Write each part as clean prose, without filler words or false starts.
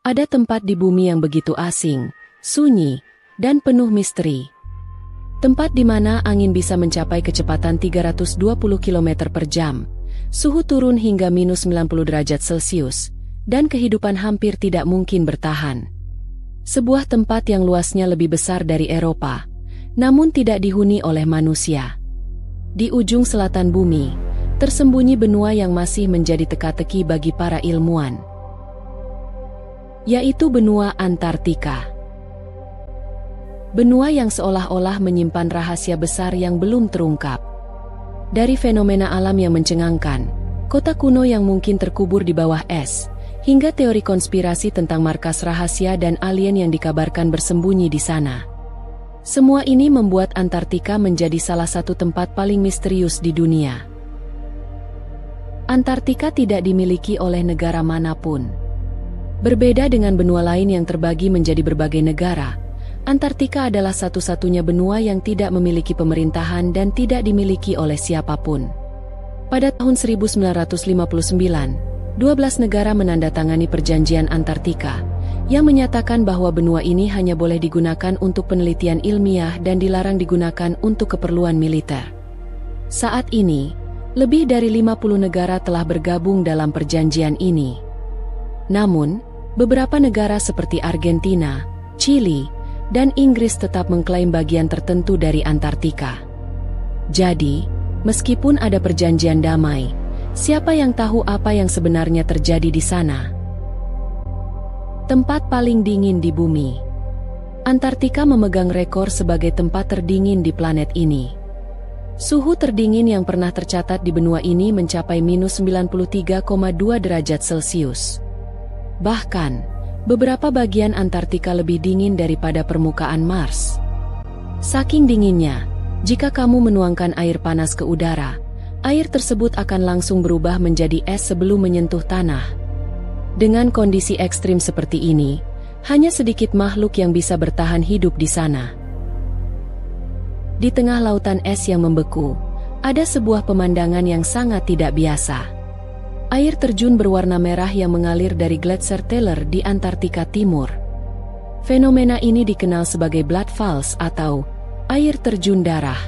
Ada tempat di bumi yang begitu asing, sunyi, dan penuh misteri. Tempat di mana angin bisa mencapai kecepatan 320 km per jam, suhu turun hingga minus 90 derajat Celcius, dan kehidupan hampir tidak mungkin bertahan. Sebuah tempat yang luasnya lebih besar dari Eropa, namun tidak dihuni oleh manusia. Di ujung selatan bumi, tersembunyi benua yang masih menjadi teka-teki bagi para ilmuwan, yaitu benua Antartika. Benua yang seolah-olah menyimpan rahasia besar yang belum terungkap. Dari fenomena alam yang mencengangkan, kota kuno yang mungkin terkubur di bawah es, hingga teori konspirasi tentang markas rahasia dan alien yang dikabarkan bersembunyi di sana. Semua ini membuat Antartika menjadi salah satu tempat paling misterius di dunia. Antartika tidak dimiliki oleh negara manapun. Berbeda dengan benua lain yang terbagi menjadi berbagai negara, Antartika adalah satu-satunya benua yang tidak memiliki pemerintahan dan tidak dimiliki oleh siapapun. Pada tahun 1959, 12 negara menandatangani Perjanjian Antartika, yang menyatakan bahwa benua ini hanya boleh digunakan untuk penelitian ilmiah dan dilarang digunakan untuk keperluan militer. Saat ini, lebih dari 50 negara telah bergabung dalam perjanjian ini. Namun, beberapa negara seperti Argentina, Chili, dan Inggris tetap mengklaim bagian tertentu dari Antartika. Jadi, meskipun ada perjanjian damai, siapa yang tahu apa yang sebenarnya terjadi di sana? Tempat paling dingin di bumi. Antartika memegang rekor sebagai tempat terdingin di planet ini. Suhu terdingin yang pernah tercatat di benua ini mencapai minus 93,2 derajat Celcius. Bahkan, beberapa bagian Antartika lebih dingin daripada permukaan Mars. Saking dinginnya, jika kamu menuangkan air panas ke udara, air tersebut akan langsung berubah menjadi es sebelum menyentuh tanah. Dengan kondisi ekstrim seperti ini, hanya sedikit makhluk yang bisa bertahan hidup di sana. Di tengah lautan es yang membeku, ada sebuah pemandangan yang sangat tidak biasa. Air terjun berwarna merah yang mengalir dari Gletser Teller di Antartika Timur. Fenomena ini dikenal sebagai blood falls atau air terjun darah.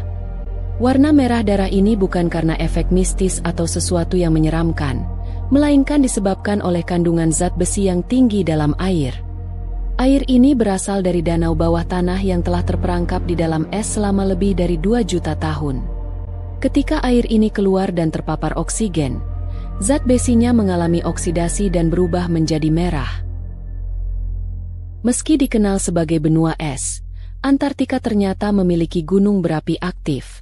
Warna merah darah ini bukan karena efek mistis atau sesuatu yang menyeramkan, melainkan disebabkan oleh kandungan zat besi yang tinggi dalam air. Air ini berasal dari danau bawah tanah yang telah terperangkap di dalam es selama lebih dari 2 juta tahun. Ketika air ini keluar dan terpapar oksigen, zat besinya mengalami oksidasi dan berubah menjadi merah. Meski dikenal sebagai benua es, Antartika ternyata memiliki gunung berapi aktif.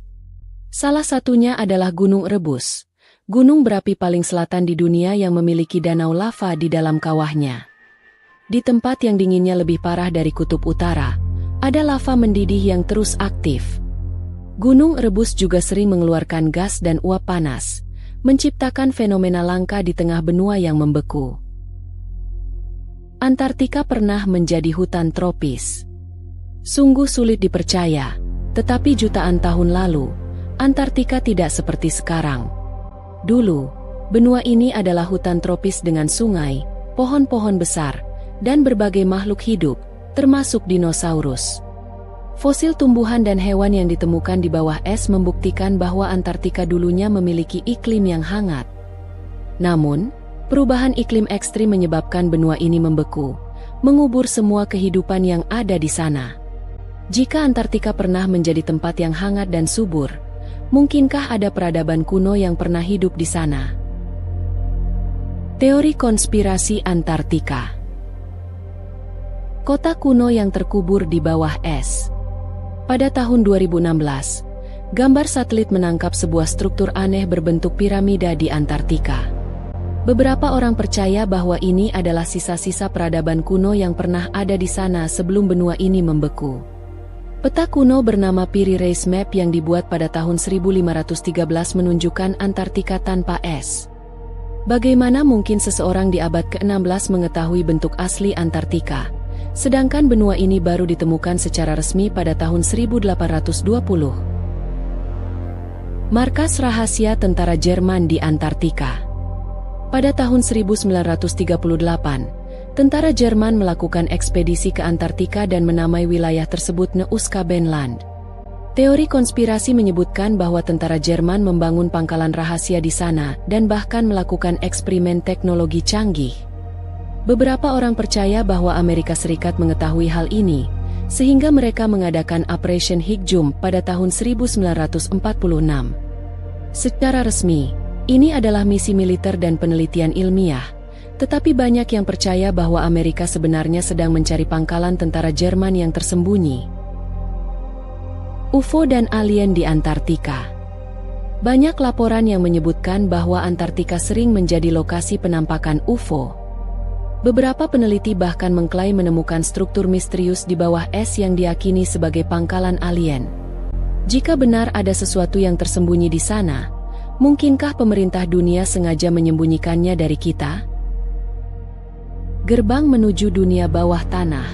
Salah satunya adalah Gunung Erebus, gunung berapi paling selatan di dunia yang memiliki danau lava di dalam kawahnya. Di tempat yang dinginnya lebih parah dari kutub utara, ada lava mendidih yang terus aktif. Gunung Erebus juga sering mengeluarkan gas dan uap panas, menciptakan fenomena langka di tengah benua yang membeku. Antartika pernah menjadi hutan tropis. Sungguh sulit dipercaya, tetapi jutaan tahun lalu, Antartika tidak seperti sekarang. Dulu, benua ini adalah hutan tropis dengan sungai, pohon-pohon besar, dan berbagai makhluk hidup, termasuk dinosaurus. Fosil tumbuhan dan hewan yang ditemukan di bawah es membuktikan bahwa Antartika dulunya memiliki iklim yang hangat. Namun, perubahan iklim ekstrim menyebabkan benua ini membeku, mengubur semua kehidupan yang ada di sana. Jika Antartika pernah menjadi tempat yang hangat dan subur, mungkinkah ada peradaban kuno yang pernah hidup di sana? Teori konspirasi Antartika. Kota kuno yang terkubur di bawah es. Pada tahun 2016, gambar satelit menangkap sebuah struktur aneh berbentuk piramida di Antartika. Beberapa orang percaya bahwa ini adalah sisa-sisa peradaban kuno yang pernah ada di sana sebelum benua ini membeku. Peta kuno bernama Piri Reis Map yang dibuat pada tahun 1513 menunjukkan Antartika tanpa es. Bagaimana mungkin seseorang di abad ke-16 mengetahui bentuk asli Antartika, sedangkan benua ini baru ditemukan secara resmi pada tahun 1820. Markas rahasia tentara Jerman di Antartika. Pada tahun 1938, Tentara Jerman melakukan ekspedisi ke Antartika dan menamai wilayah tersebut Neuska-Benland. Teori konspirasi menyebutkan bahwa tentara Jerman membangun pangkalan rahasia di sana dan bahkan melakukan eksperimen teknologi canggih. Beberapa orang percaya bahwa Amerika Serikat mengetahui hal ini, sehingga mereka mengadakan Operation Higjum pada tahun 1946. Secara resmi, ini adalah misi militer dan penelitian ilmiah, tetapi banyak yang percaya bahwa Amerika sebenarnya sedang mencari pangkalan tentara Jerman yang tersembunyi. UFO dan alien di Antartika. Banyak laporan yang menyebutkan bahwa Antartika sering menjadi lokasi penampakan UFO. Beberapa peneliti bahkan mengklaim menemukan struktur misterius di bawah es yang diyakini sebagai pangkalan alien. Jika benar ada sesuatu yang tersembunyi di sana, mungkinkah pemerintah dunia sengaja menyembunyikannya dari kita? Gerbang menuju dunia bawah tanah.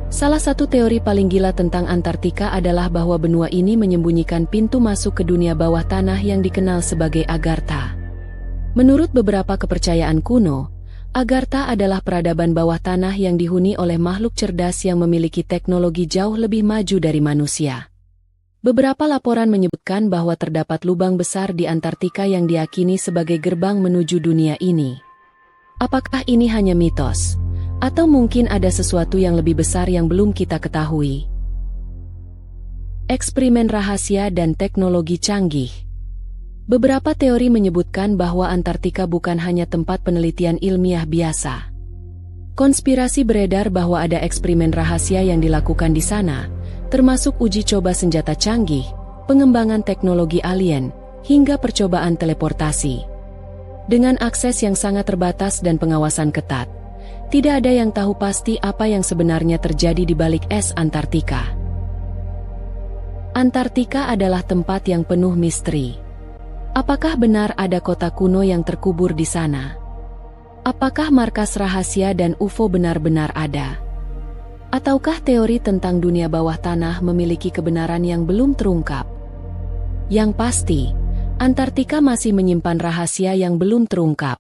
Salah satu teori paling gila tentang Antartika adalah bahwa benua ini menyembunyikan pintu masuk ke dunia bawah tanah yang dikenal sebagai Agartha. Menurut beberapa kepercayaan kuno, Agartha adalah peradaban bawah tanah yang dihuni oleh makhluk cerdas yang memiliki teknologi jauh lebih maju dari manusia. Beberapa laporan menyebutkan bahwa terdapat lubang besar di Antartika yang diyakini sebagai gerbang menuju dunia ini. Apakah ini hanya mitos? Atau mungkin ada sesuatu yang lebih besar yang belum kita ketahui? Eksperimen rahasia dan teknologi canggih. Beberapa teori menyebutkan bahwa Antartika bukan hanya tempat penelitian ilmiah biasa. Konspirasi beredar bahwa ada eksperimen rahasia yang dilakukan di sana, termasuk uji coba senjata canggih, pengembangan teknologi alien, hingga percobaan teleportasi. Dengan akses yang sangat terbatas dan pengawasan ketat, tidak ada yang tahu pasti apa yang sebenarnya terjadi di balik es Antartika. Antartika adalah tempat yang penuh misteri. Apakah benar ada kota kuno yang terkubur di sana? Apakah markas rahasia dan UFO benar-benar ada? Ataukah teori tentang dunia bawah tanah memiliki kebenaran yang belum terungkap? Yang pasti, Antartika masih menyimpan rahasia yang belum terungkap.